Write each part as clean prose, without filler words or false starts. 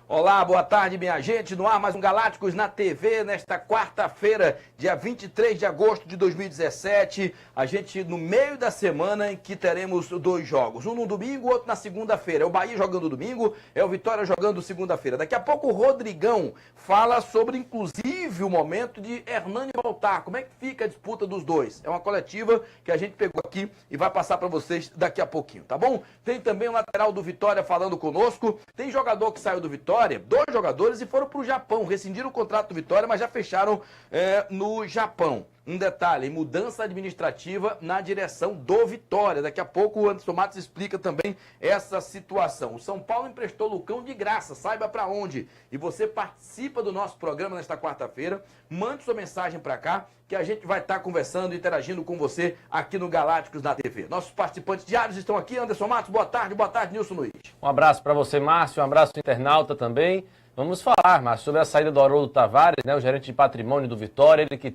Olá, boa tarde, minha gente. No ar, mais um Galácticos na TV, nesta quarta-feira, dia 23 de agosto de 2017. A gente no meio da semana em que teremos dois jogos. Um no domingo, outro na segunda-feira. É o Bahia jogando domingo, é o Vitória jogando segunda-feira. Daqui a pouco o Rodrigão fala sobre, inclusive, o momento de Hernani voltar. Como é que fica a disputa dos dois? É uma coletiva que a gente pegou aqui e vai passar para vocês daqui a pouquinho, tá bom? Tem também o lateral do Vitória falando conosco. Tem jogador que saiu do Vitória, dois jogadores, e foram para o Japão, rescindiram o contrato do Vitória, mas já fecharam no Japão. Um detalhe, mudança administrativa na direção do Vitória. Daqui a pouco o Anderson Matos explica também essa situação. O São Paulo emprestou Lucão de graça, saiba para onde. E você participa do nosso programa nesta quarta-feira, mande sua mensagem para cá, que a gente vai estar conversando, interagindo com você aqui no Galácticos na TV. Nossos participantes diários estão aqui. Anderson Matos, boa tarde, Nilson Luiz. Um abraço para você, Márcio, um abraço internauta também. Vamos falar, Márcio, sobre a saída do Haroldo Tavares, né, o gerente de patrimônio do Vitória, ele que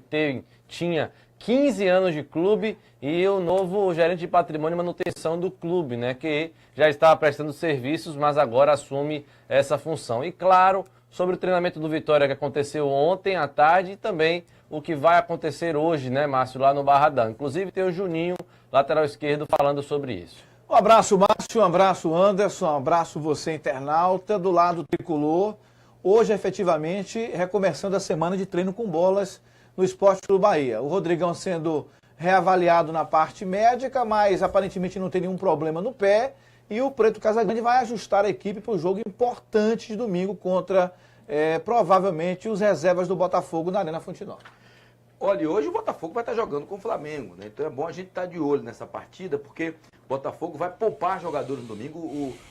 tinha 15 anos de clube, e o novo gerente de patrimônio e manutenção do clube, né, que já estava prestando serviços, mas agora assume essa função. E claro, sobre o treinamento do Vitória que aconteceu ontem à tarde e também o que vai acontecer hoje, né, Márcio, lá no Barradão. Inclusive tem o Juninho, lateral esquerdo, falando sobre isso. Um abraço, Márcio, um abraço, Anderson, um abraço você, internauta, do lado tricolor. Hoje, efetivamente, recomeçando a semana de treino com bolas no Esporte Clube Bahia. O Rodrigão sendo reavaliado na parte médica, mas aparentemente não tem nenhum problema no pé. E o Preto Casagrande vai ajustar a equipe para o jogo importante de domingo contra, provavelmente, os reservas do Botafogo na Arena Fonte Nova. Olha, hoje o Botafogo vai estar jogando com o Flamengo, né? Então é bom a gente estar de olho nessa partida, porque o Botafogo vai poupar jogadores no domingo.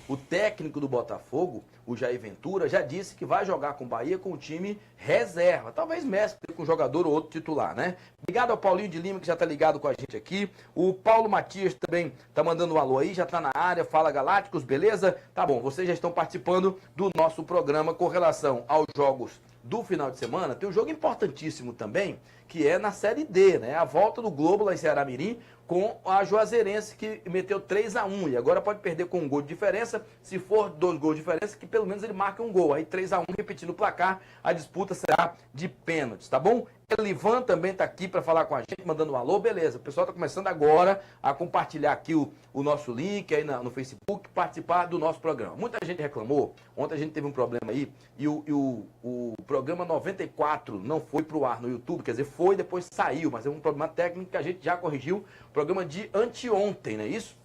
O técnico do Botafogo, o Jair Ventura, já disse que vai jogar com o Bahia com o time reserva. Talvez mescle com um jogador ou outro titular, né? Obrigado ao Paulinho de Lima, que já está ligado com a gente aqui. O Paulo Matias também está mandando um alô aí, já está na área. Fala, Galácticos, beleza? Tá bom, vocês já estão participando do nosso programa com relação aos jogos do final de semana. Tem um jogo importantíssimo também, que é na Série D, né? A volta do Globo lá em Ceará-Mirim com a Juazeirense, que meteu 3-1, e agora pode perder com um gol de diferença. Se for 2 gols de diferença, que pelo menos ele marque um gol. Aí 3-1, repetindo o placar, a disputa será de pênaltis, tá bom? Elivan também está aqui para falar com a gente, mandando um alô, beleza. O pessoal está começando agora a compartilhar aqui o nosso link aí no Facebook, participar do nosso programa. Muita gente reclamou, ontem a gente teve um problema aí, e o programa 94 não foi para o ar no YouTube, quer dizer, foi, depois saiu, mas é um problema técnico que a gente já corrigiu. Programa de anteontem, não é isso?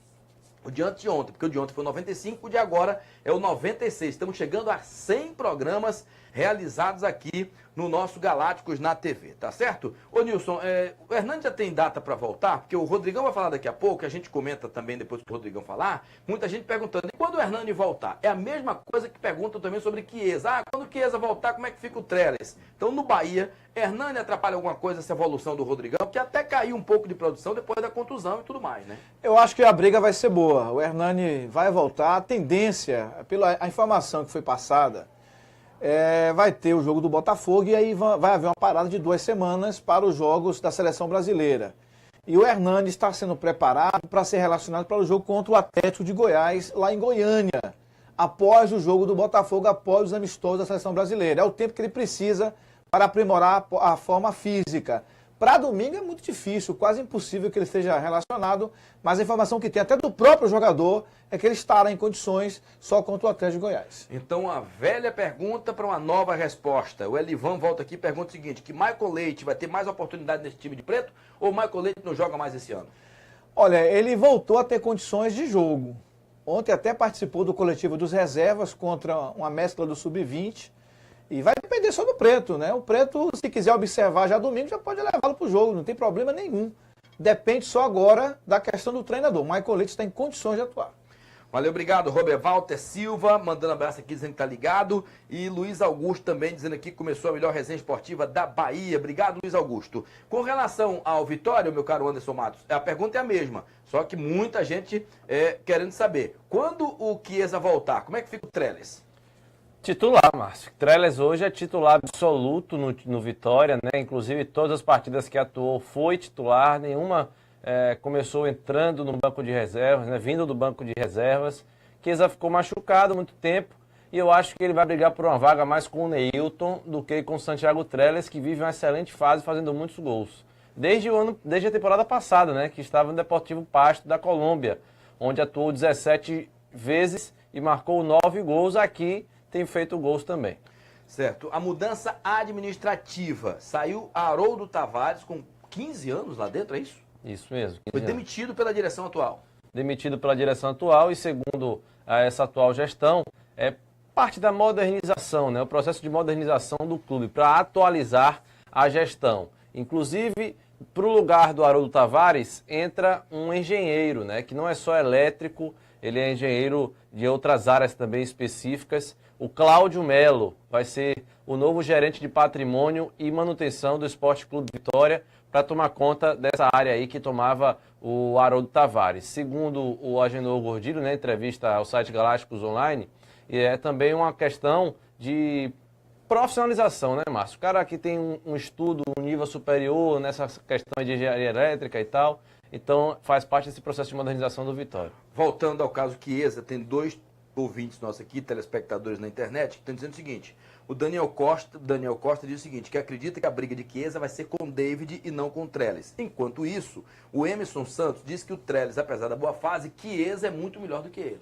O de anteontem, porque o de ontem foi o 95, o de agora é o 96. Estamos chegando a 100 programas realizados aqui no nosso Galácticos na TV, tá certo? Ô Nilson, o Hernani já tem data para voltar? Porque o Rodrigão vai falar daqui a pouco, a gente comenta também depois que o Rodrigão falar, muita gente perguntando, e quando o Hernani voltar? É a mesma coisa que perguntam também sobre Chiesa. Ah, quando o Chiesa voltar, como é que fica o Trellis? Então, no Bahia, Hernani atrapalha alguma coisa essa evolução do Rodrigão, que até caiu um pouco de produção depois da contusão e tudo mais, né? Eu acho que a briga vai ser boa. O Hernani vai voltar. A tendência, pela a informação que foi passada, vai ter o jogo do Botafogo e aí vai haver uma parada de 2 semanas para os jogos da Seleção Brasileira. E o Hernani está sendo preparado para ser relacionado para o jogo contra o Atlético de Goiás, lá em Goiânia, após o jogo do Botafogo, após os amistosos da Seleção Brasileira. É o tempo que ele precisa para aprimorar a forma física. Para domingo é muito difícil, quase impossível que ele esteja relacionado, mas a informação que tem até do próprio jogador é que ele estará em condições só contra o Atlético de Goiás. Então, a velha pergunta para uma nova resposta. O Elivan volta aqui e pergunta o seguinte, que Michael Leite vai ter mais oportunidade nesse time de preto ou o Michael Leite não joga mais esse ano? Olha, ele voltou a ter condições de jogo. Ontem até participou do coletivo dos reservas contra uma mescla do Sub-20. E vai depender só do Preto, né? O Preto, se quiser observar já domingo, já pode levá-lo para o jogo, não tem problema nenhum. Depende só agora da questão do treinador. O Michael Leite está em condições de atuar. Valeu, obrigado, Robert Walter Silva, mandando um abraço aqui, dizendo que tá ligado. E Luiz Augusto também, dizendo aqui que começou a melhor resenha esportiva da Bahia. Obrigado, Luiz Augusto. Com relação ao Vitória, meu caro Anderson Matos, a pergunta é a mesma. Só que muita gente querendo saber. Quando o Chiesa voltar, como é que fica o Trellis? Titular, Márcio. Trellis hoje é titular absoluto no Vitória, né? Inclusive todas as partidas que atuou foi titular, nenhuma começou entrando no banco de reservas, né? Vindo do banco de reservas. Chiesa ficou machucado há muito tempo E eu acho que ele vai brigar por uma vaga mais com o Neilton do que com o Santiago Trellis, que vive uma excelente fase fazendo muitos gols. Desde a temporada passada, né, que estava no Deportivo Pasto da Colômbia, onde atuou 17 vezes e marcou 9 gols. Aqui tem feito gols também. Certo. A mudança administrativa. Saiu Haroldo Tavares com 15 anos lá dentro, é isso? Isso mesmo. Foi demitido pela direção atual. Demitido pela direção atual e, segundo essa atual gestão, é parte da modernização, né? O processo de modernização do clube, para atualizar a gestão. Inclusive, para o lugar do Haroldo Tavares, entra um engenheiro, né? Que não é só elétrico, ele é engenheiro de outras áreas também específicas. O Cláudio Melo vai ser o novo gerente de patrimônio e manutenção do Esporte Clube Vitória, para tomar conta dessa área aí que tomava o Haroldo Tavares. Segundo o Agenor Gordilho, né, entrevista ao site Galácticos Online, é também uma questão de profissionalização, né, Márcio? O cara que tem um estudo, um nível superior nessa questão de engenharia elétrica e tal, então faz parte desse processo de modernização do Vitória. Voltando ao caso Chiesa, tem 2 ouvintes nossos aqui, telespectadores na internet, que estão dizendo o seguinte: o Daniel Costa diz o seguinte, que acredita que a briga de Chiesa vai ser com o David e não com o Trellis. Enquanto isso, o Emerson Santos diz que o Trellis, apesar da boa fase, Chiesa é muito melhor do que ele.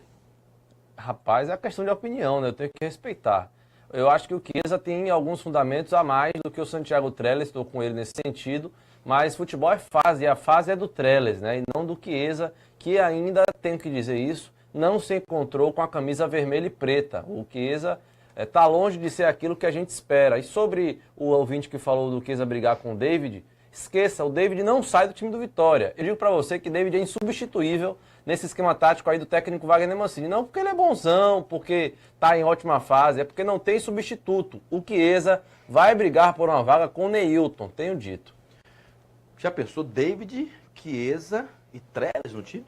Rapaz, é uma questão de opinião, né? Eu tenho que respeitar. Eu acho que o Chiesa tem alguns fundamentos a mais do que o Santiago Trellis, estou com ele nesse sentido, mas futebol é fase, e a fase é do Trellis, né? E não do Chiesa, que ainda, tenho que dizer isso, não se encontrou com a camisa vermelha e preta. O Chiesa está longe de ser aquilo que a gente espera. E sobre o ouvinte que falou do Chiesa brigar com o David, esqueça, o David não sai do time do Vitória. Eu digo para você que o David é insubstituível nesse esquema tático aí do técnico Wagner Mancini. Não porque ele é bonzão, porque está em ótima fase, é porque não tem substituto. O Chiesa vai brigar por uma vaga com o Neilton, tenho dito. Já pensou David, Chiesa e Trellis no time?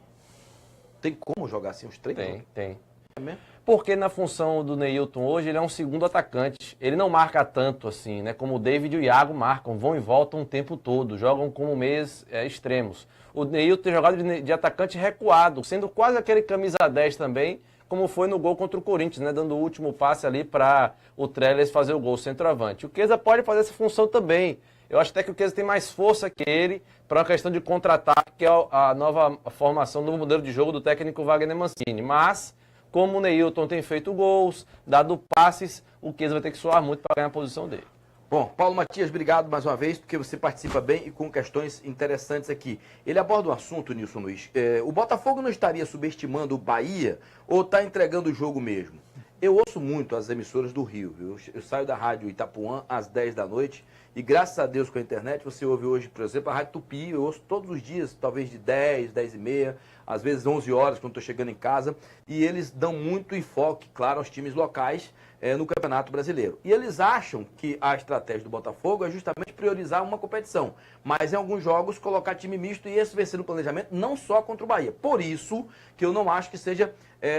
Tem como jogar assim os 3? Tem. É mesmo? Porque na função do Neilton hoje, ele é um segundo atacante. Ele não marca tanto assim, né? Como o David e o Iago marcam, vão e voltam o tempo todo, jogam como meias extremos. O Neilton tem jogado de atacante recuado, sendo quase aquele camisa 10 também, como foi no gol contra o Corinthians, né? Dando o último passe ali para o Trellis fazer o gol centroavante. O Chiesa pode fazer essa função também. Eu acho até que o Chiesa tem mais força que ele para uma questão de contra-ataque, que é a nova formação, o novo modelo de jogo do técnico Wagner Mancini. Mas, como o Neilton tem feito gols, dado passes, o Chiesa vai ter que suar muito para ganhar a posição dele. Bom, Paulo Matias, obrigado mais uma vez, porque você participa bem e com questões interessantes aqui. Ele aborda um assunto, Nilson Luiz. O Botafogo não estaria subestimando o Bahia ou está entregando o jogo mesmo? Eu ouço muito as emissoras do Rio, viu? Eu saio da rádio Itapuã às 10 da noite e graças a Deus com a internet você ouve hoje, por exemplo, a Rádio Tupi. Eu ouço todos os dias, talvez de 10, 10 e meia, às vezes 11 horas quando estou chegando em casa, e eles dão muito enfoque, claro, aos times locais no Campeonato Brasileiro. E eles acham que a estratégia do Botafogo é justamente priorizar uma competição, mas em alguns jogos colocar time misto, e esse vai ser no planejamento não só contra o Bahia. Por isso que eu não acho que seja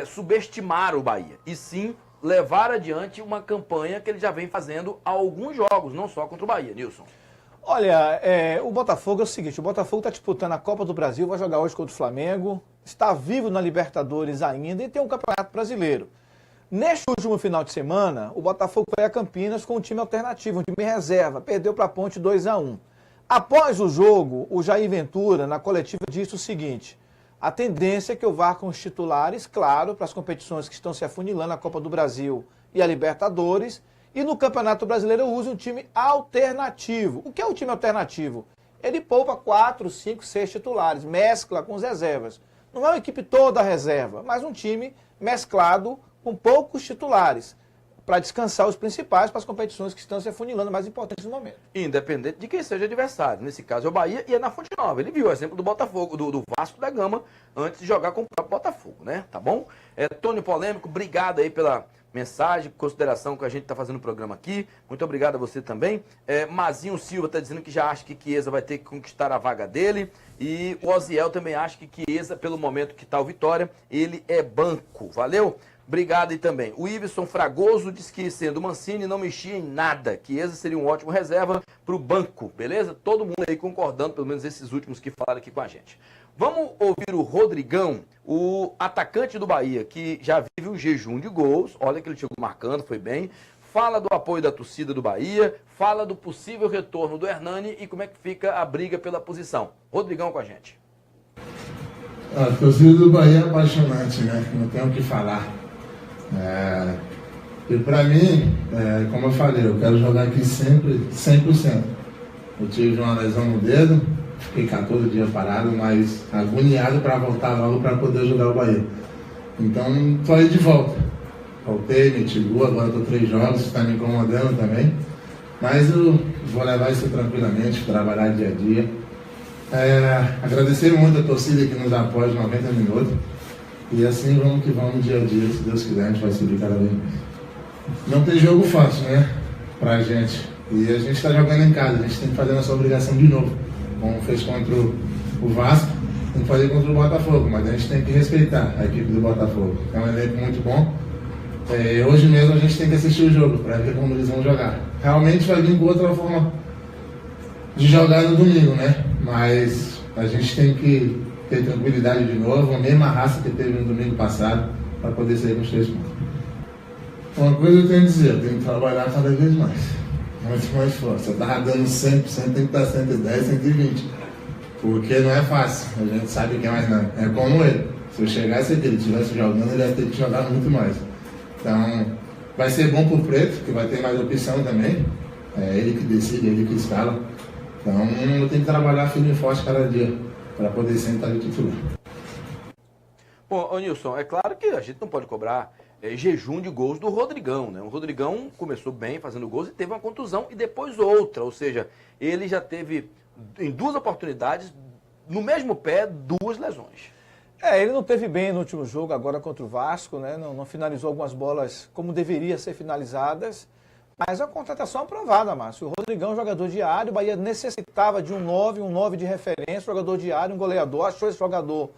subestimar o Bahia, e sim levar adiante uma campanha que ele já vem fazendo há alguns jogos, não só contra o Bahia. Nilson. Olha, o Botafogo é o seguinte, o Botafogo está disputando a Copa do Brasil, vai jogar hoje contra o Flamengo, está vivo na Libertadores ainda e tem um Campeonato Brasileiro. Neste último final de semana, o Botafogo foi a Campinas com um time alternativo, um time reserva, perdeu para a Ponte 2-1. Após o jogo, o Jair Ventura, na coletiva, disse o seguinte: a tendência é que eu vá com os titulares, claro, para as competições que estão se afunilando, a Copa do Brasil e a Libertadores, e no Campeonato Brasileiro eu uso um time alternativo. O que é um time alternativo? Ele poupa 4, 5, 6 titulares, mescla com as reservas. Não é uma equipe toda reserva, mas um time mesclado com poucos titulares, para descansar os principais para as competições que estão se afunilando mais importantes no momento. Independente de quem seja adversário. Nesse caso é o Bahia e é na Fonte Nova. Ele viu o exemplo do Botafogo, do Vasco da Gama, antes de jogar com o próprio Botafogo, né? Tá bom? Tony Polêmico, obrigado aí pela mensagem, consideração que a gente está fazendo o programa aqui. Muito obrigado a você também. Mazinho Silva está dizendo que já acha que Chiesa vai ter que conquistar a vaga dele. E o Oziel também acha que Chiesa, pelo momento que está o Vitória, ele é banco. Valeu? Obrigado aí também. O Iveson Fragoso diz que, sendo Mancini, não mexia em nada. Chiesa seria um ótimo reserva para o banco, beleza? Todo mundo aí concordando, pelo menos esses últimos que falaram aqui com a gente. Vamos ouvir o Rodrigão, o atacante do Bahia, que já vive um jejum de gols. Olha que ele chegou marcando, foi bem. Fala do apoio da torcida do Bahia, fala do possível retorno do Hernani e como é que fica a briga pela posição. Rodrigão com a gente. A torcida do Bahia é apaixonante, né? Não tenho o que falar. E pra mim, como eu falei, eu quero jogar aqui sempre 100%. Eu tive uma lesão no dedo, fiquei 14 dias parado, mas agoniado para voltar logo para poder jogar o Bahia. Então, tô aí de volta. Voltei, meti gol, agora tô 3 jogos, está me incomodando também. Mas eu vou levar isso tranquilamente, trabalhar dia a dia. Agradecer muito a torcida que nos apoia de 90 minutos. E assim vamos que vamos dia a dia, se Deus quiser, a gente vai subir cada vez mais. Não tem jogo fácil, né? Pra gente. E a gente está jogando em casa, a gente tem que fazer nossa obrigação de novo. Como fez contra o Vasco, tem que fazer contra o Botafogo, mas a gente tem que respeitar a equipe do Botafogo. É um elenco muito bom. Hoje mesmo a gente tem que assistir o jogo para ver como eles vão jogar. Realmente vai vir com outra forma de jogar no domingo, né? Mas a gente tem que ter tranquilidade de novo, a mesma raça que teve no domingo passado, para poder sair com os 3 pontos. Uma coisa eu tenho a dizer, eu tenho que trabalhar cada vez mais. Muito mais forte. Eu estava dando 100%, tem que estar 110, 120. Porque não é fácil. A gente sabe que é mais não. É como ele. Se eu chegasse aqui, ele estivesse jogando, ele ia ter que jogar muito mais. Então, vai ser bom pro Preto, que vai ter mais opção também. É ele que decide, ele que escala. Então, eu tenho que trabalhar firme e forte cada dia, para poder sempre estar de titular. Bom, Nilson, é claro que a gente não pode cobrar jejum de gols do Rodrigão, né? O Rodrigão começou bem fazendo gols e teve uma contusão e depois outra. Ou seja, ele já teve, em 2 oportunidades, no mesmo pé, 2 lesões. Ele não teve bem no último jogo, agora contra o Vasco, né? Não finalizou algumas bolas como deveria ser finalizadas, mas a contratação aprovada, Márcio. O Rodrigão é um jogador de área, o Bahia necessitava de um 9 de referência, jogador de área, um goleador, achou esse jogador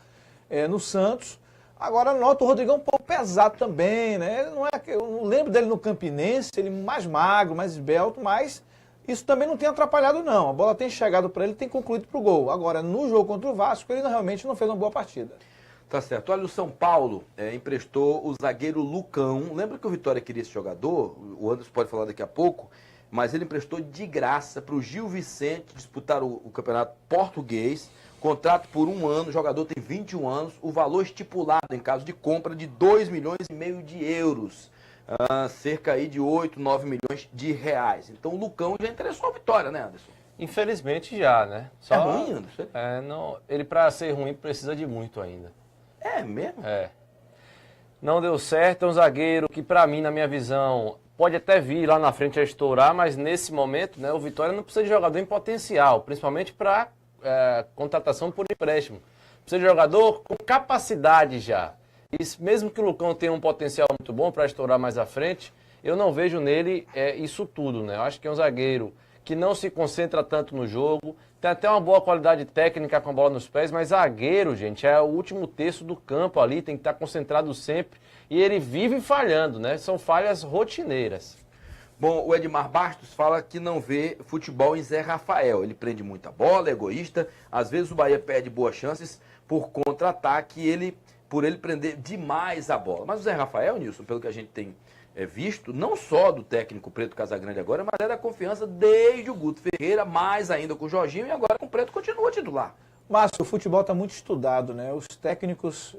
no Santos. Agora nota o Rodrigão um pouco pesado também, né? Eu não lembro dele no Campinense, ele mais magro, mais esbelto, mas isso também não tem atrapalhado não. A bola tem chegado para ele, tem concluído para o gol. Agora, no jogo contra o Vasco, ele realmente não fez uma boa partida. Tá certo. Olha, o São Paulo emprestou o zagueiro Lucão. Lembra que o Vitória queria esse jogador? O Anderson pode falar daqui a pouco. Mas ele emprestou de graça para o Gil Vicente disputar o campeonato português. Contrato por 1 ano, o jogador tem 21 anos. O valor estipulado em caso de compra de 2,5 milhões de euros. Cerca aí de 8, 9 milhões de reais. Então o Lucão já interessou a Vitória, né, Anderson? Infelizmente já, né? É ruim, Anderson? Não, ele para ser ruim precisa de muito ainda. É mesmo? Não deu certo, é um zagueiro que para mim, na minha visão, pode até vir lá na frente a estourar, mas nesse momento, né, o Vitória não precisa de jogador em potencial, principalmente para contratação por empréstimo. Precisa de jogador com capacidade já. E mesmo que o Lucão tenha um potencial muito bom para estourar mais à frente, eu não vejo nele isso tudo, né? Eu acho que é um zagueiro que não se concentra tanto no jogo, tem até uma boa qualidade técnica com a bola nos pés, mas zagueiro, gente, é o último terço do campo ali, tem que estar concentrado sempre, e ele vive falhando, né? São falhas rotineiras. Bom, o Edmar Bastos fala que não vê futebol em Zé Rafael. Ele prende muita bola, é egoísta. Às vezes o Bahia perde boas chances por contra-ataque, por ele prender demais a bola. Mas o Zé Rafael, Nilson, pelo que a gente tem visto, não só do técnico Preto Casagrande agora, mas é da confiança desde o Guto Ferreira, mais ainda com o Jorginho, e agora com o Preto continua titular. Márcio, o futebol está muito estudado, né? Os técnicos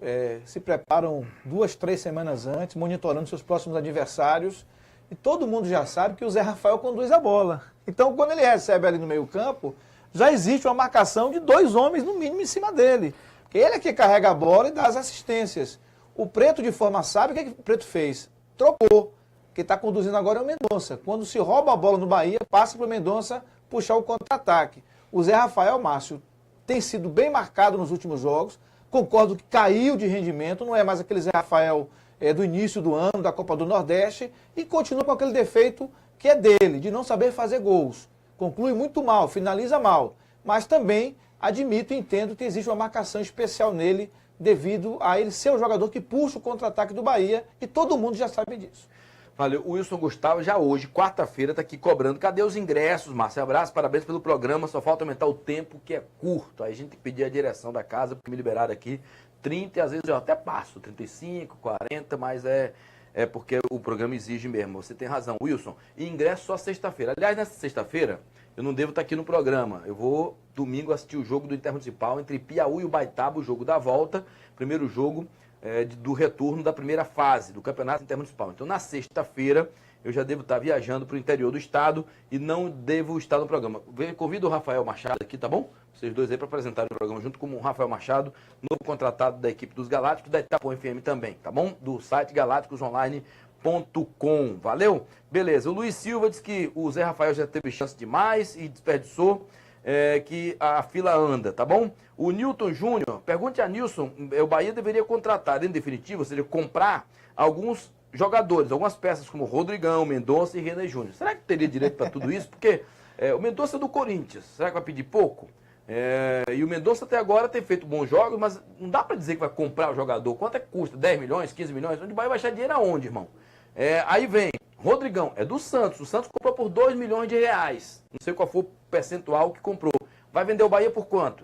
se preparam 2, 3 semanas antes, monitorando seus próximos adversários, e todo mundo já sabe que o Zé Rafael conduz a bola. Então, quando ele recebe ali no meio-campo, já existe uma marcação de 2 homens, no mínimo, em cima dele. Porque ele é que carrega a bola e dá as assistências. O Preto, de forma sábia, o que o Preto fez? Trocou. Quem está conduzindo agora é o Mendonça. Quando se rouba a bola no Bahia, passa para o Mendonça puxar o contra-ataque. O Zé Rafael, Márcio, tem sido bem marcado nos últimos jogos. Concordo que caiu de rendimento, não é mais aquele Zé Rafael do início do ano, da Copa do Nordeste, e continua com aquele defeito que é dele, de não saber fazer gols. Conclui muito mal, finaliza mal, mas também admito e entendo que existe uma marcação especial nele, devido a ele ser o jogador que puxa o contra-ataque do Bahia, e todo mundo já sabe disso. Valeu. O Wilson Gustavo já hoje, quarta-feira, está aqui cobrando. Cadê os ingressos, Márcio? Abraço, parabéns pelo programa. Só falta aumentar o tempo, que é curto. Aí a gente tem que pedir a direção da casa para me liberar aqui 30, às vezes eu até passo, 35, 40, mas é porque o programa exige mesmo. Você tem razão, Wilson. E ingresso só sexta-feira. Aliás, nessa sexta-feira, eu não devo estar aqui no programa. Eu vou, domingo, assistir o jogo do Intermunicipal entre Piauí e Ubaitaba, o jogo da volta. Primeiro jogo do retorno da primeira fase do Campeonato Intermunicipal. Então, na sexta-feira, eu já devo estar viajando para o interior do estado e não devo estar no programa. Convido o Rafael Machado aqui, tá bom? Vocês dois aí para apresentarem o programa junto com o Rafael Machado, novo contratado da equipe dos Galácticos, da Itapuã FM também, tá bom? Do site galácticosonline.com. Valeu? Beleza. O Luiz Silva diz que o Zé Rafael já teve chance demais e desperdiçou, que a fila anda, tá bom? O Newton Júnior, pergunte a Nilson, o Bahia deveria contratar, em definitivo, ou seja, comprar alguns jogadores, algumas peças como Rodrigão, Mendonça e René Júnior. Será que teria direito para tudo isso? Porque o Mendonça é do Corinthians, será que vai pedir pouco? E o Mendonça até agora tem feito bons jogos, mas não dá para dizer que vai comprar o jogador. Quanto é que custa? 10 milhões, 15 milhões? Onde o Bahia vai achar dinheiro aonde, irmão? Aí vem Rodrigão, é do Santos. O Santos comprou por 2 milhões de reais. Não sei qual foi o percentual que comprou. Vai vender o Bahia por quanto?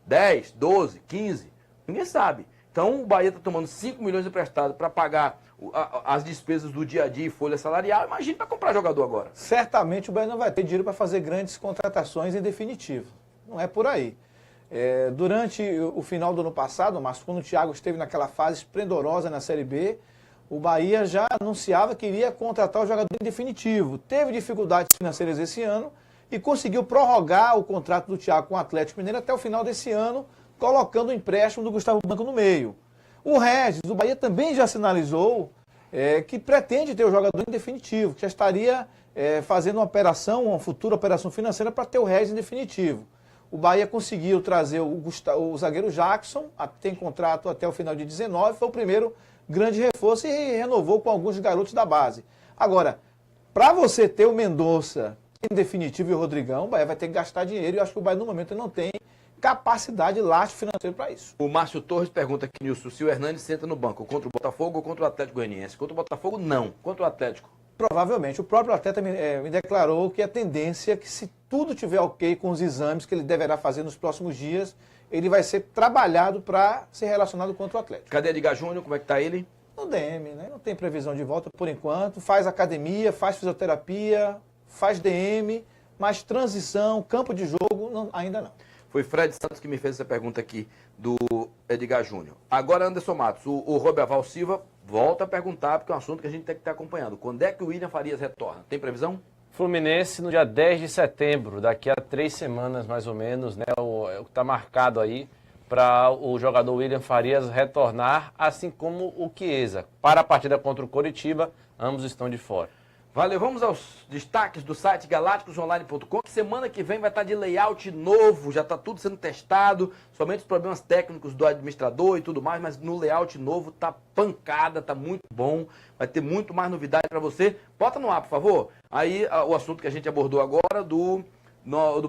10, 12, 15? Ninguém sabe. Então o Bahia está tomando 5 milhões emprestado para pagar as despesas do dia a dia e folha salarial. Imagina para comprar jogador agora. Certamente o Bahia não vai ter dinheiro para fazer grandes contratações em definitivo. Não é por aí. Durante o final do ano passado, mas quando o Thiago esteve naquela fase esplendorosa na Série B, o Bahia já anunciava que iria contratar o jogador em definitivo. Teve dificuldades financeiras esse ano e conseguiu prorrogar o contrato do Thiago com o Atlético Mineiro até o final desse ano, colocando o empréstimo do Gustavo Blanco no meio. O Regis, o Bahia também já sinalizou que pretende ter o jogador em definitivo, que já estaria fazendo uma futura operação financeira para ter o Regis em definitivo. O Bahia conseguiu trazer o zagueiro Jackson, tem contrato até o final de 19, foi o primeiro grande reforço e renovou com alguns garotos da base. Agora, para você ter o Mendonça em definitivo e o Rodrigão, o Bahia vai ter que gastar dinheiro e eu acho que o Bahia no momento não tem capacidade, lastro financeiro para isso. O Márcio Torres pergunta aqui, Nilson, se o Hernani senta no banco contra o Botafogo ou contra o Atlético Goianiense. Contra o Botafogo, não. Contra o Atlético. Provavelmente. O próprio atleta me declarou que a tendência é que se tudo tiver ok com os exames que ele deverá fazer nos próximos dias, ele vai ser trabalhado para ser relacionado contra o Atlético. Cadê Edgar Júnior? Como é que tá ele? No DM, né? Não tem previsão de volta por enquanto. Faz academia, faz fisioterapia, faz DM, mas transição, campo de jogo, ainda não. Foi Fred Santos que me fez essa pergunta aqui do Edgar Júnior. Agora, Anderson Matos, o Roberval Silva volta a perguntar, porque é um assunto que a gente tem que estar acompanhando. Quando é que o William Farias retorna? Tem previsão? Fluminense no dia 10 de setembro, daqui a 3 semanas mais ou menos, né? O que está marcado aí para o jogador William Farias retornar, assim como o Chiesa. Para a partida contra o Coritiba, ambos estão de fora. Valeu, vamos aos destaques do site galácticosonline.com, que semana que vem vai estar de layout novo, já está tudo sendo testado, somente os problemas técnicos do administrador e tudo mais, mas no layout novo tá pancada, tá muito bom, vai ter muito mais novidade para você. Bota no ar, por favor. Aí o assunto que a gente abordou agora do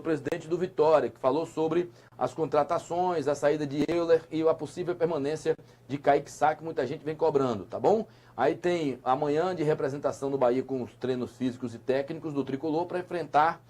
presidente do Vitória, que falou sobre as contratações, a saída de Euler e a possível permanência de Kaique Sá, que muita gente vem cobrando, tá bom? Aí tem amanhã de representação no Bahia com os treinos físicos e técnicos do Tricolor para enfrentar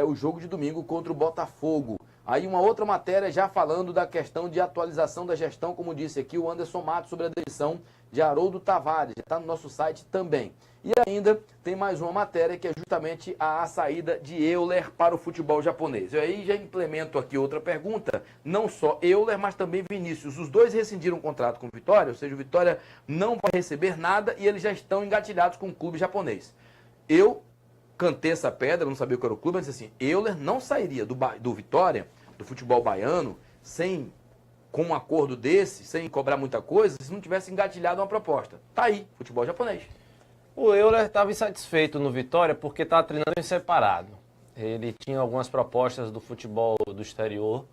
o jogo de domingo contra o Botafogo. Aí uma outra matéria já falando da questão de atualização da gestão, como disse aqui o Anderson Matos, sobre a demissão de Haroldo Tavares, já está no nosso site também. E ainda tem mais uma matéria que é justamente a saída de Euler para o futebol japonês. Eu aí já implemento aqui outra pergunta, não só Euler, mas também Vinícius. Os dois rescindiram um contrato com o Vitória, ou seja, o Vitória não vai receber nada e eles já estão engatilhados com o clube japonês. Eu cantei essa pedra, não sabia o que era o clube, mas disse assim, Euler não sairia do Vitória, do futebol baiano, com um acordo desse, sem cobrar muita coisa, se não tivesse engatilhado uma proposta. Tá aí, futebol japonês. O Euler estava insatisfeito no Vitória porque estava treinando em separado. Ele tinha algumas propostas do futebol do exterior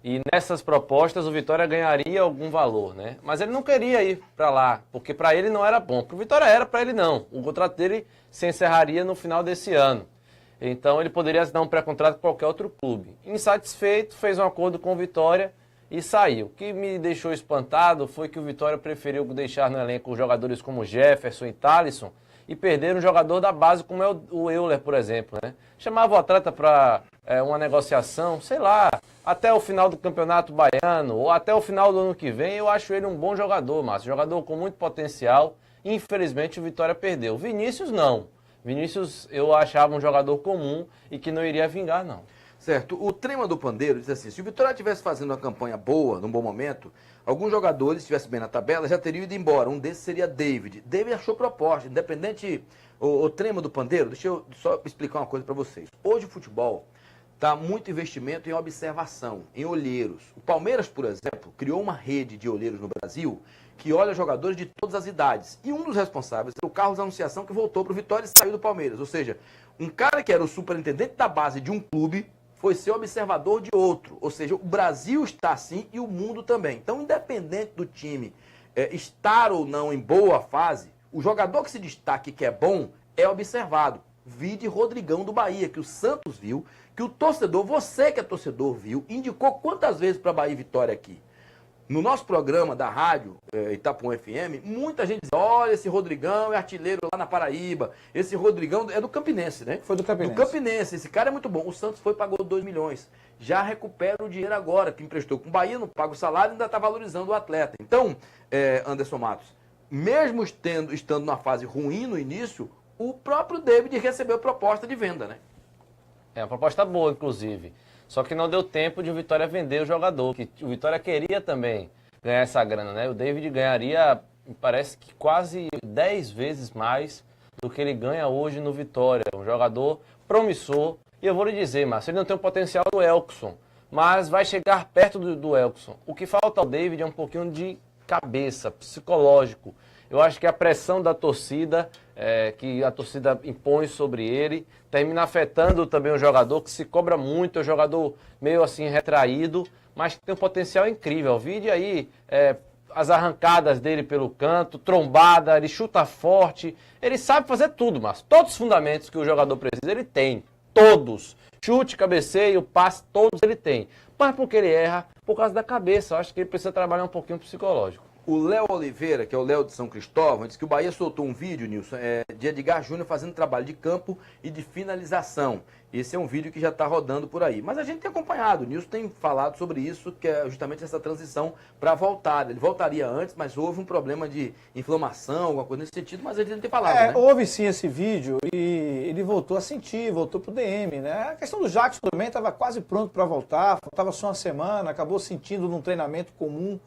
e nessas propostas o Vitória ganharia algum valor, né? Mas ele não queria ir para lá, porque para ele não era bom. Para o Vitória era, para ele não. O contrato dele se encerraria no final desse ano. Então ele poderia assinar um pré-contrato com qualquer outro clube. Insatisfeito, fez um acordo com o Vitória e saiu. O que me deixou espantado foi que o Vitória preferiu deixar no elenco jogadores como Jefferson e Talisson e perderam um jogador da base, como é o Euler, por exemplo, né? Chamava o atleta para uma negociação, sei lá, até o final do Campeonato Baiano, ou até o final do ano que vem. Eu acho ele um bom jogador, Márcio, jogador com muito potencial. Infelizmente o Vitória perdeu. Vinícius não. Vinícius eu achava um jogador comum e que não iria vingar, não. Certo. O Trema do Pandeiro diz assim, se o Vitória estivesse fazendo uma campanha boa, num bom momento, alguns jogadores, se estivessem bem na tabela, já teriam ido embora. Um desses seria David. David achou proposta, independente... O Trema do Pandeiro, deixa eu só explicar uma coisa para vocês. Hoje o futebol está muito investimento em observação, em olheiros. O Palmeiras, por exemplo, criou uma rede de olheiros no Brasil que olha jogadores de todas as idades. E um dos responsáveis é o Carlos Anunciação, que voltou para o Vitória e saiu do Palmeiras. Ou seja, um cara que era o superintendente da base de um clube foi ser observador de outro. Ou seja, o Brasil está assim e o mundo também. Então, independente do time estar ou não em boa fase, o jogador que se destaque que é bom é observado. Vide Rodrigão do Bahia, que o Santos viu, que o torcedor, você que é torcedor viu, indicou quantas vezes para Bahia e Vitória aqui. No nosso programa da rádio Itapuã FM, muita gente diz, olha, esse Rodrigão é artilheiro lá na Paraíba, esse Rodrigão é do Campinense, né? Foi do Campinense. Do Campinense, esse cara é muito bom. O Santos foi e pagou 2 milhões. Já recupera o dinheiro agora, que emprestou com o Bahia, não paga o salário e ainda está valorizando o atleta. Então, Anderson Matos, mesmo estando numa fase ruim no início, o próprio David recebeu proposta de venda, né? É uma proposta boa, inclusive. Só que não deu tempo de o Vitória vender o jogador, que o Vitória queria também ganhar essa grana, né? O David ganharia, parece que quase 10 vezes mais do que ele ganha hoje no Vitória. Um jogador promissor. E eu vou lhe dizer, Márcio, ele não tem o potencial do Elkson, mas vai chegar perto do Elkson. O que falta ao David é um pouquinho de cabeça, psicológico. Eu acho que a pressão da torcida, que a torcida impõe sobre ele, termina afetando também o jogador, que se cobra muito, é um jogador meio assim retraído, mas que tem um potencial incrível. Vide aí as arrancadas dele pelo canto, trombada, ele chuta forte, ele sabe fazer tudo, mas todos os fundamentos que o jogador precisa, ele tem. Todos. Chute, cabeceio, passe, todos ele tem. Mas porque ele erra? Por causa da cabeça. Eu acho que ele precisa trabalhar um pouquinho psicológico. O Léo Oliveira, que é o Léo de São Cristóvão, disse que o Bahia soltou um vídeo, Nilson, de Edgar Júnior fazendo trabalho de campo e de finalização. Esse é um vídeo que já está rodando por aí. Mas a gente tem acompanhado, o Nilson tem falado sobre isso, que é justamente essa transição para voltar. Ele voltaria antes, mas houve um problema de inflamação, alguma coisa nesse sentido, mas a gente não tem falado, né? Houve sim esse vídeo e ele voltou a sentir, voltou pro DM, né? A questão do Jackson também estava quase pronto para voltar, faltava só uma semana, acabou sentindo num treinamento comum,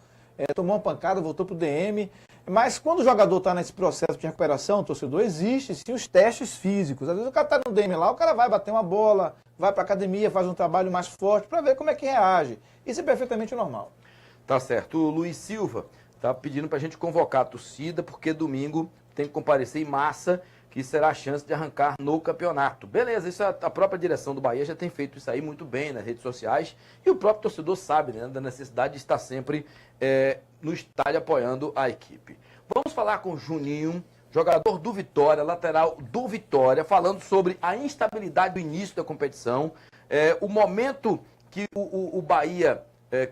tomou uma pancada, voltou pro DM. Mas quando o jogador está nesse processo de recuperação, torcedor, existe sim os testes físicos. Às vezes o cara está no DM lá, o cara vai bater uma bola, vai para academia, faz um trabalho mais forte para ver como é que reage. Isso é perfeitamente normal. Tá certo. O Luiz Silva tá pedindo para a gente convocar a torcida, porque domingo tem que comparecer em massa, que será a chance de arrancar no campeonato. Beleza, isso a própria direção do Bahia já tem feito isso aí muito bem nas redes sociais, e o próprio torcedor sabe, né, da necessidade de estar sempre no estádio apoiando a equipe. Vamos falar com o Juninho, jogador do Vitória, lateral do Vitória, falando sobre a instabilidade do início da competição, o momento que o Bahia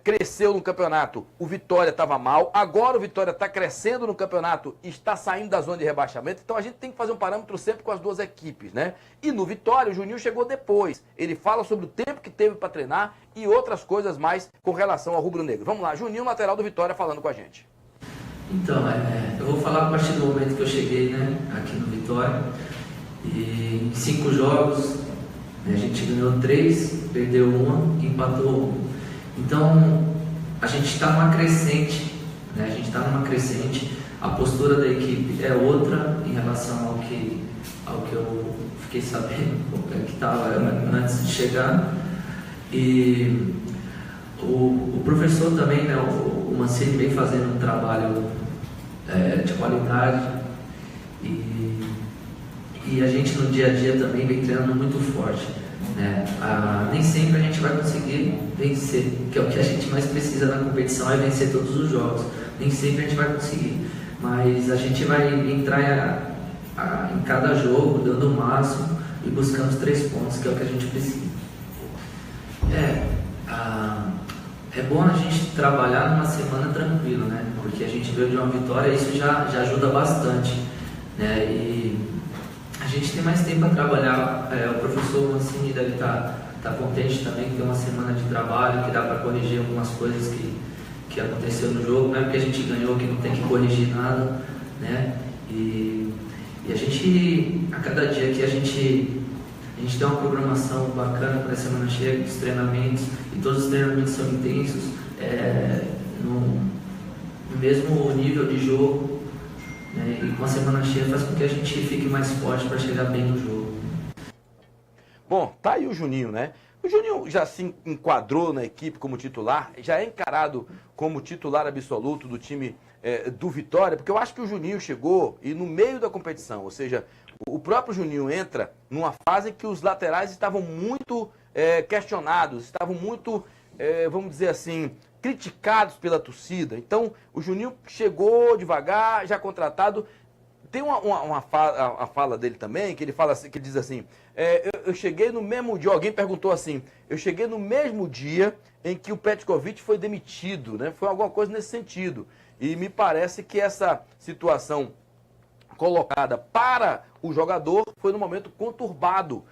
cresceu no campeonato, o Vitória estava mal, agora o Vitória está crescendo no campeonato e está saindo da zona de rebaixamento, então a gente tem que fazer um parâmetro sempre com as duas equipes, né? E no Vitória, o Juninho chegou depois, ele fala sobre o tempo que teve para treinar e outras coisas mais com relação ao rubro-negro. Vamos lá, Juninho, lateral do Vitória, falando com a gente. Então, eu vou falar a partir do momento que eu cheguei, né, aqui no Vitória, e em 5 jogos, a gente ganhou 3, perdeu 1 e empatou 1. Então, a gente está numa crescente, né? A gente está numa crescente, a postura da equipe é outra em relação ao que eu fiquei sabendo, que estava antes de chegar. E o professor também, né, o Mancini vem fazendo um trabalho de qualidade e a gente no dia a dia também vem treinando muito forte. Nem sempre a gente vai conseguir vencer, que é o que a gente mais precisa na competição, é vencer todos os jogos. Nem sempre a gente vai conseguir, mas a gente vai entrar em cada jogo dando o máximo e buscando os 3 pontos, que é o que a gente precisa. É bom a gente trabalhar numa semana tranquila, né? Porque a gente veio de uma vitória e isso já ajuda bastante, né? E gente tem mais tempo para trabalhar. O professor Mancini deve estar contente também, que tem uma semana de trabalho, que dá para corrigir algumas coisas que aconteceu no jogo. Não é porque a gente ganhou que não tem que corrigir nada, né? E a gente, a cada dia que a gente tem uma programação bacana para a semana cheia, dos treinamentos, e todos os treinamentos são intensos, no mesmo nível de jogo, né? E com a semana cheia faz com que a gente fique mais forte para chegar bem no jogo. Bom, tá aí o Juninho, né? O Juninho já se enquadrou na equipe como titular, já é encarado como titular absoluto do time do Vitória, porque eu acho que o Juninho chegou e no meio da competição, ou seja, o próprio Juninho entra numa fase que os laterais estavam muito questionados, estavam muito, vamos dizer assim, criticados pela torcida. Então, o Juninho chegou devagar, já contratado. Tem uma fala dele também, que ele fala assim, que diz assim, eu cheguei no mesmo dia, alguém perguntou assim, eu cheguei no mesmo dia em que o Petkovic foi demitido, né? Foi alguma coisa nesse sentido. E me parece que essa situação colocada para o jogador foi no momento conturbado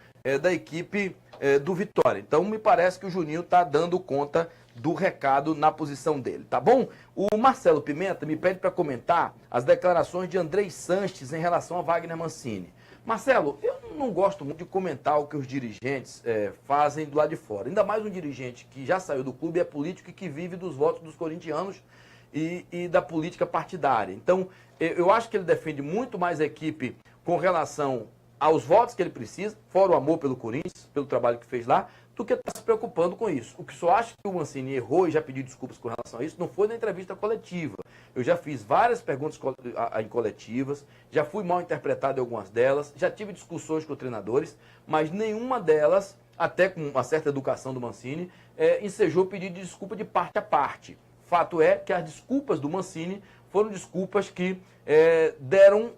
da equipe do Vitória. Então, me parece que o Juninho está dando conta do recado na posição dele, tá bom? O Marcelo Pimenta me pede para comentar as declarações de Andrei Sanches em relação a Wagner Mancini. Marcelo, eu não gosto muito de comentar o que os dirigentes fazem do lado de fora. Ainda mais um dirigente que já saiu do clube, é político e que vive dos votos dos corintianos e da política partidária. Então, eu acho que ele defende muito mais a equipe com relação aos votos que ele precisa, fora o amor pelo Corinthians, pelo trabalho que fez lá, do que está se preocupando com isso. O que só acho que o Mancini errou e já pediu desculpas com relação a isso, não foi na entrevista coletiva. Eu já fiz várias perguntas em coletivas, já fui mal interpretado em algumas delas, já tive discussões com treinadores, mas nenhuma delas, até com uma certa educação do Mancini, ensejou pedido de desculpa de parte a parte. Fato é que as desculpas do Mancini foram desculpas que deram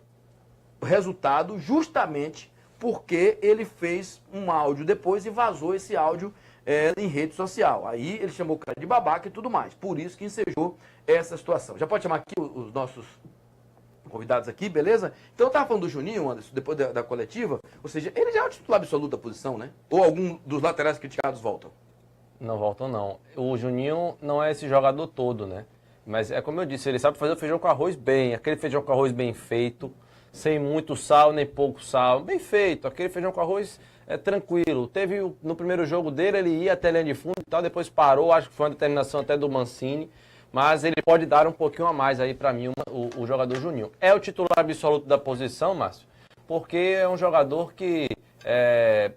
resultado justamente porque ele fez um áudio depois e vazou esse áudio em rede social. Aí ele chamou o cara de babaca e tudo mais. Por isso que ensejou essa situação. Já pode chamar aqui os nossos convidados aqui, beleza? Então eu estava falando do Juninho, Anderson, depois da coletiva, ou seja, ele já é o titular absoluto da posição, né? Ou algum dos laterais criticados voltam? Não voltam, não. O Juninho não é esse jogador todo, né? Mas é como eu disse, ele sabe fazer o feijão com arroz bem, aquele feijão com arroz bem feito, sem muito sal nem pouco sal, bem feito, aquele feijão com arroz tranquilo. Teve no primeiro jogo dele, ele ia até a linha de fundo e tal, depois parou, acho que foi uma determinação até do Mancini, mas ele pode dar um pouquinho a mais aí para mim, o jogador Juninho. É o titular absoluto da posição, Márcio, porque é um jogador que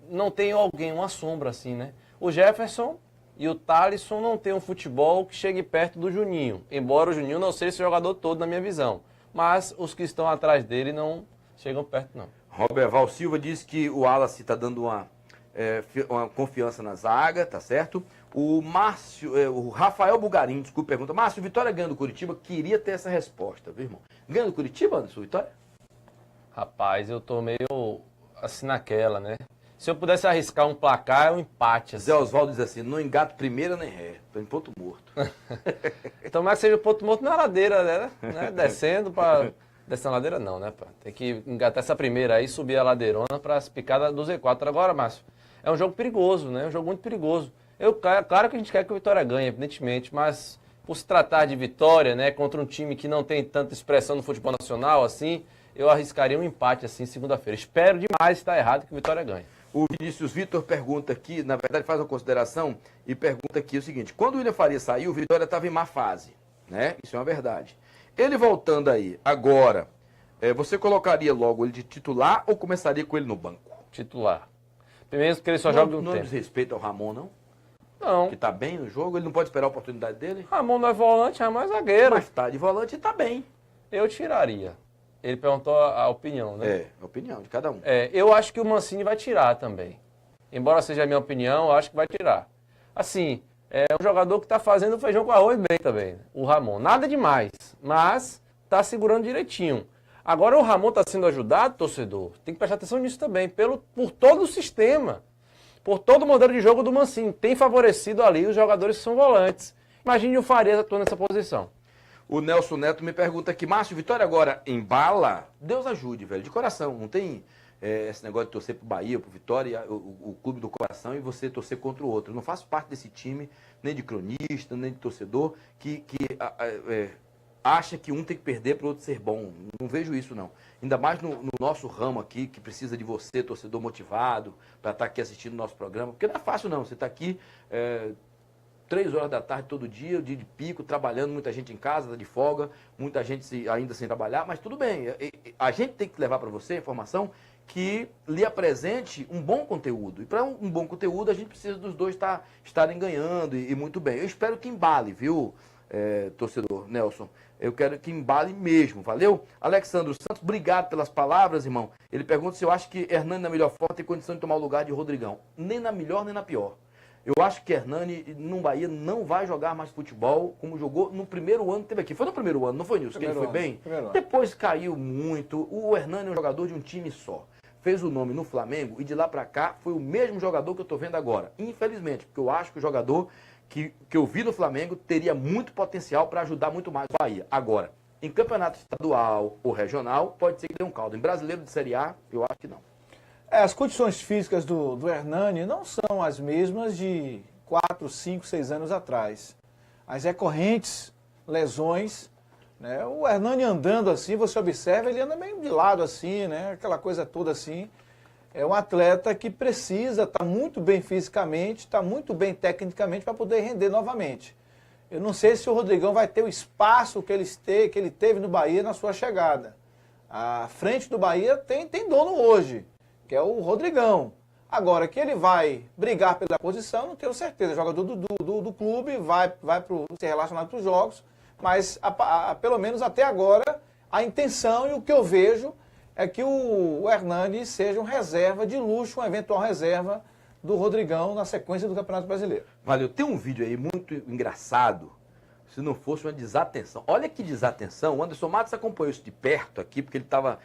não tem alguém, uma sombra assim, né? O Jefferson e o Thalisson não tem um futebol que chegue perto do Juninho, embora o Juninho não seja esse jogador todo na minha visão. Mas os que estão atrás dele não chegam perto, não. Roberval Silva diz que o Wallace está dando uma confiança na zaga, tá certo? O Rafael Bugarim, desculpa, pergunta, Márcio, Vitória ganhando do Curitiba? Queria ter essa resposta, viu, irmão? Ganhando do Curitiba, Anderson, Vitória? Rapaz, eu tô meio assim naquela, né? Se eu pudesse arriscar um placar, é um empate. Assim. Zé Oswaldo diz assim, não engato primeira nem ré, tô em ponto morto. Então, mas que seja ponto morto na ladeira, né? Descendo para... Descer na ladeira não, né, pá? Tem que engatar essa primeira aí, subir a ladeirona para as picadas do Z4. Agora, Márcio, é um jogo perigoso, né? É um jogo muito perigoso. Claro que a gente quer que o Vitória ganhe, evidentemente, mas por se tratar de vitória, né, contra um time que não tem tanta expressão no futebol nacional, assim, eu arriscaria um empate, assim, segunda-feira. Espero demais estar errado que o Vitória ganhe. O Vinícius Vitor pergunta aqui, na verdade faz uma consideração e pergunta aqui o seguinte, quando o William Faria saiu, o Vitória estava em má fase, né? Isso é uma verdade. Ele voltando aí, agora, você colocaria logo ele de titular ou começaria com ele no banco? Titular. Primeiro porque ele só joga um tempo. Não desrespeita ao Ramon, não? Não. Que tá bem no jogo, ele não pode esperar a oportunidade dele? Ramon não é volante, Ramon é zagueiro. Mas tá de volante e tá bem. Eu tiraria. Ele perguntou a opinião, né? A opinião de cada um. Eu acho que o Mancini vai tirar também. Embora seja a minha opinião, eu acho que vai tirar. Assim, é um jogador que está fazendo feijão com arroz bem também, o Ramon. Nada demais, mas está segurando direitinho. Agora o Ramon está sendo ajudado, torcedor, tem que prestar atenção nisso também, por todo o sistema, por todo o modelo de jogo do Mancini. Tem favorecido ali os jogadores que são volantes. Imagine o Farias atuando nessa posição. O Nelson Neto me pergunta aqui, Márcio, Vitória agora embala? Deus ajude, velho, de coração. Não tem esse negócio de torcer pro Bahia, pro Vitória, o clube do coração, e você torcer contra o outro. Eu não faço parte desse time, nem de cronista, nem de torcedor, que acha que um tem que perder para o outro ser bom. Não vejo isso, não. Ainda mais no nosso ramo aqui, que precisa de você, torcedor motivado, para estar aqui assistindo o nosso programa. Porque não é fácil, não. Você está aqui 3 horas da tarde todo dia, o dia de pico, trabalhando, muita gente em casa, tá de folga, muita gente ainda sem trabalhar, mas tudo bem. A gente tem que levar para você a informação que lhe apresente um bom conteúdo. E para um bom conteúdo, a gente precisa dos dois estarem ganhando e muito bem. Eu espero que embale, viu, torcedor Nelson? Eu quero que embale mesmo, valeu? Alexandre Santos, obrigado pelas palavras, irmão. Ele pergunta se eu acho que Hernani, na melhor forma, tem condição de tomar o lugar de Rodrigão. Nem na melhor, nem na pior. Eu acho que Hernani, no Bahia, não vai jogar mais futebol como jogou no primeiro ano que teve aqui. Foi no primeiro ano, não foi, Nilson? Que ele foi bem? Depois caiu muito. O Hernani é um jogador de um time só. Fez o nome no Flamengo e de lá pra cá foi o mesmo jogador que eu tô vendo agora. Infelizmente, porque eu acho que o jogador que eu vi no Flamengo teria muito potencial para ajudar muito mais o Bahia. Agora, em campeonato estadual ou regional, pode ser que dê um caldo. Em brasileiro de Série A, eu acho que não. As condições físicas do Hernani não são as mesmas de 4, 5, 6 anos atrás. As recorrentes lesões, né? O Hernani andando assim, você observa, ele anda meio de lado assim, né? Aquela coisa toda assim. É um atleta que precisa estar muito bem fisicamente, estar muito bem tecnicamente para poder render novamente. Eu não sei se o Rodrigão vai ter o espaço que ele teve no Bahia na sua chegada. A frente do Bahia tem dono hoje, que é o Rodrigão. Agora, que ele vai brigar pela posição, não tenho certeza. O jogador do clube vai ser relacionado para os jogos, mas pelo menos até agora, a intenção e o que eu vejo é que o Hernani seja um reserva de luxo, uma eventual reserva do Rodrigão na sequência do Campeonato Brasileiro. Valeu. Tem um vídeo aí muito engraçado, se não fosse uma desatenção. Olha que desatenção. O Anderson Matos acompanhou isso de perto aqui, porque ele estava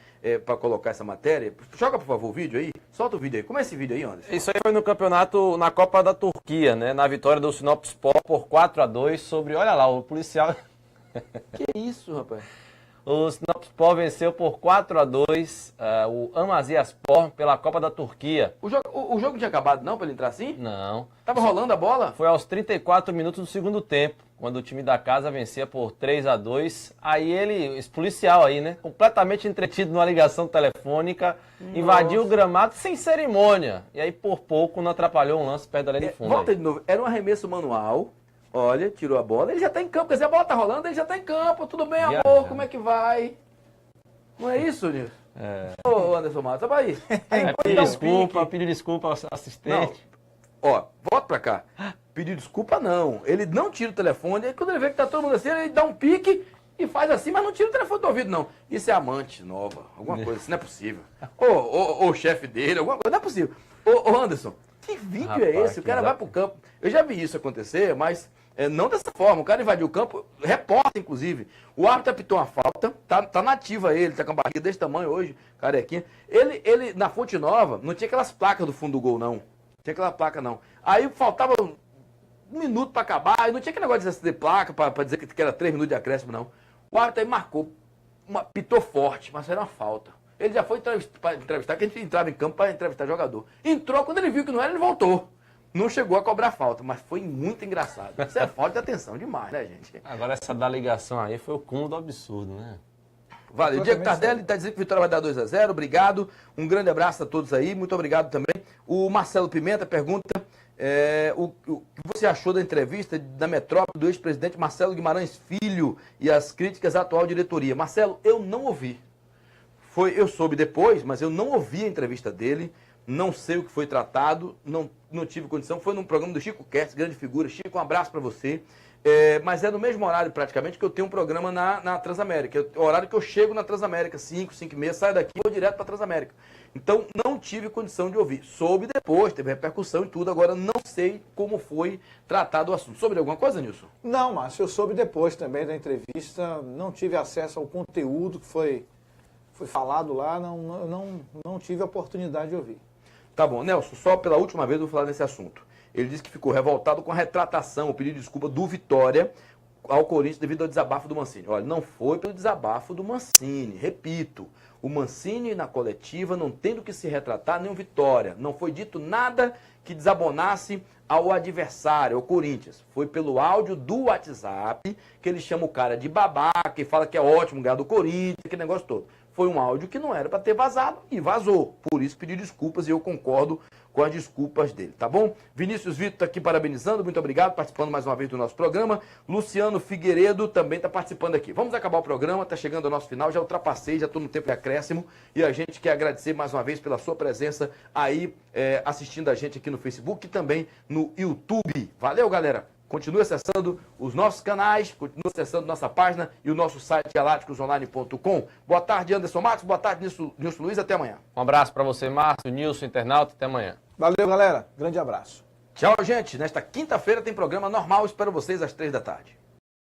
para colocar essa matéria. Joga, por favor, o vídeo aí. Solta o vídeo aí. Como é esse vídeo aí, Anderson? Isso aí foi no campeonato, na Copa da Turquia, né? Na vitória do Sinopspor por 4-2 sobre... Olha lá, o policial... Que isso, rapaz? O Sinopspor venceu por 4-2 o Amasyaspor pela Copa da Turquia. O jogo não tinha acabado não, para ele entrar assim? Não. Tava rolando a bola? Foi aos 34 minutos do segundo tempo, quando o time da casa vencia por 3-2. Aí ele, esse policial aí, né, completamente entretido numa ligação telefônica, invadiu o gramado sem cerimônia. E aí por pouco não atrapalhou um lance perto da linha de fundo. Volta de novo. Era um arremesso manual. Olha, tirou a bola, ele já tá em campo. Quer dizer, a bola tá rolando, ele já tá em campo. Tudo bem, amor? Como é que vai? Não é isso, Nilson? Ô, Anderson Matos, vai aí. Pedir desculpa ao assistente. Não. Ó, volta pra cá. Pedir desculpa, não. Ele não tira o telefone, aí quando ele vê que tá todo mundo assim, ele dá um pique e faz assim, mas não tira o telefone do ouvido, não. Isso é amante nova, alguma coisa, isso não é possível. Ou o chefe dele, alguma coisa, não é possível. Ô, Anderson, que vídeo é esse? O cara vai pro campo. Eu já vi isso acontecer, mas não dessa forma. O cara invadiu o campo, repórter, inclusive. O árbitro apitou uma falta, tá nativa ele, tá com a barriga desse tamanho hoje, carequinha. Ele, na Fonte Nova, não tinha aquelas placas do fundo do gol, não. Não tinha aquela placa, não. Aí faltava 1 minuto pra acabar, e não tinha aquele negócio de placa pra dizer que era 3 minutos de acréscimo, não. O árbitro aí marcou, pitou forte, mas era uma falta. Ele já foi entrevistar, que a gente entrava em campo para entrevistar jogador. Entrou, quando ele viu que não era, ele voltou. Não chegou a cobrar falta, mas foi muito engraçado. Isso é falta de atenção demais, né, gente? Agora essa da ligação aí foi o cúmulo do absurdo, né? Valeu. Diego Tardelli está dizendo que a Vitória vai dar 2-0. Obrigado. Um grande abraço a todos aí. Muito obrigado também. O Marcelo Pimenta pergunta o que você achou da entrevista da Metrópole do ex-presidente Marcelo Guimarães Filho e as críticas à atual diretoria. Marcelo, eu não ouvi. Eu soube depois, mas eu não ouvi a entrevista dele. Não sei o que foi tratado, não tive condição. Foi num programa do Chico Kertz, grande figura. Chico, um abraço para você. Mas é no mesmo horário, praticamente, que eu tenho um programa na Transamérica. É o horário que eu chego na Transamérica, 5, 5h30, saio daqui e vou direto para a Transamérica. Então, não tive condição de ouvir. Soube depois, teve repercussão e tudo. Agora, não sei como foi tratado o assunto. Soube de alguma coisa, Nilson? Não, Márcio, eu soube depois também da entrevista. Não tive acesso ao conteúdo que foi falado lá. Não tive a oportunidade de ouvir. Tá bom. Nelson, só pela última vez eu vou falar nesse assunto. Ele disse que ficou revoltado com a retratação, o pedido de desculpa do Vitória ao Corinthians devido ao desabafo do Mancini. Olha, não foi pelo desabafo do Mancini, repito. O Mancini na coletiva não tendo que se retratar nem o Vitória. Não foi dito nada que desabonasse ao adversário, ao Corinthians. Foi pelo áudio do WhatsApp que ele chama o cara de babaca e fala que é ótimo ganhar do Corinthians, aquele negócio todo. Foi um áudio que não era para ter vazado e vazou. Por isso pedi desculpas e eu concordo com as desculpas dele, tá bom? Vinícius Vitor está aqui parabenizando, muito obrigado, participando mais uma vez do nosso programa. Luciano Figueiredo também está participando aqui. Vamos acabar o programa, está chegando ao nosso final, já ultrapassei, já estou no tempo de acréscimo e a gente quer agradecer mais uma vez pela sua presença aí assistindo a gente aqui no Facebook e também no YouTube. Valeu, galera! Continue acessando os nossos canais, continue acessando nossa página e o nosso site galácticosonline.com. Boa tarde, Anderson Matos. Boa tarde, Nilson Luiz. Até amanhã. Um abraço para você, Márcio, Nilson, internauta. Até amanhã. Valeu, galera. Grande abraço. Tchau, gente. Nesta quinta-feira tem programa normal. Espero vocês às 3 da tarde.